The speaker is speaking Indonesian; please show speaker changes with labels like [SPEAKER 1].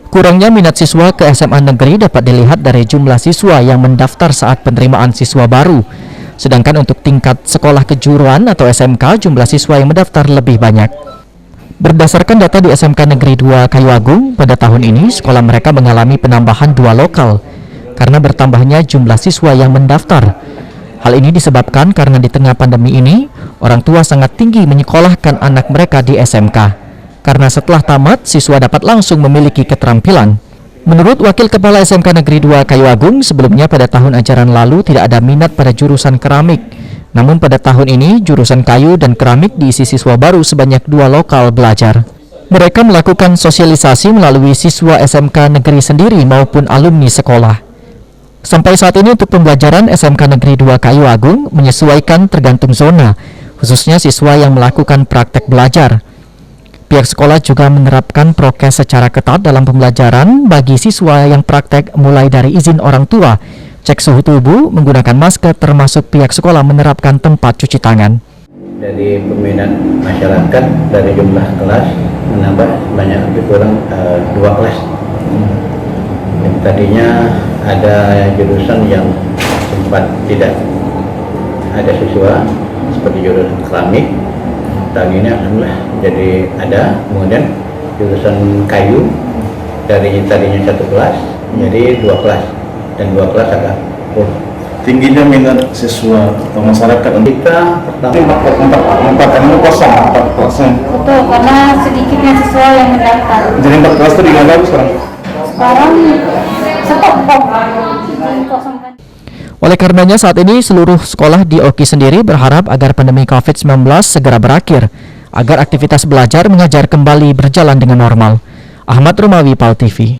[SPEAKER 1] Kurangnya minat siswa ke SMA negeri dapat dilihat dari jumlah siswa yang mendaftar saat penerimaan siswa baru. Sedangkan untuk tingkat sekolah kejuruan atau SMK, jumlah siswa yang mendaftar lebih banyak. Berdasarkan data di SMK Negeri 2 Kayu Agung, pada tahun ini sekolah mereka mengalami penambahan 2 lokal karena bertambahnya jumlah siswa yang mendaftar. Hal ini disebabkan karena di tengah pandemi ini, orang tua sangat tinggi menyekolahkan anak mereka di SMK. Karena setelah tamat, siswa dapat langsung memiliki keterampilan. Menurut Wakil Kepala SMK Negeri 2 Kayu Agung, sebelumnya pada tahun ajaran lalu tidak ada minat pada jurusan keramik. Namun pada tahun ini, jurusan kayu dan keramik diisi siswa baru sebanyak 2 lokal belajar. Mereka melakukan sosialisasi melalui siswa SMK Negeri sendiri maupun alumni sekolah. Sampai saat ini untuk pembelajaran SMK Negeri 2 Kayu Agung menyesuaikan tergantung zona, khususnya siswa yang melakukan praktek belajar. Pihak sekolah juga menerapkan prokes secara ketat dalam pembelajaran bagi siswa yang praktek, mulai dari izin orang tua, cek suhu tubuh, menggunakan masker, termasuk pihak sekolah menerapkan tempat cuci tangan.
[SPEAKER 2] Dari peminat masyarakat, dari jumlah kelas menambah banyak, lebih kurang 2 kelas. Tadinya ada jurusan yang sempat tidak ada siswa, seperti jurusan keramik. Tahun ini alhamdulillah jadi ada. Kemudian jurusan kayu dari tadinya 1 kelas jadi 2 kelas, dan 2 kelas agak
[SPEAKER 3] tingginya minat siswa atau masyarakat.
[SPEAKER 2] Kita pertama
[SPEAKER 3] 4 kosong 4 kelasnya.
[SPEAKER 4] Betul, karena sedikitnya siswa yang mendaftar.
[SPEAKER 3] Jadi 4 kelas itu di mana sekarang?
[SPEAKER 4] Sekarang stop kosong.
[SPEAKER 1] Oleh karenanya saat ini seluruh sekolah di Oki sendiri berharap agar pandemi COVID-19 segera berakhir, agar aktivitas belajar mengajar kembali berjalan dengan normal. Ahmad Rumawi, PAL TV.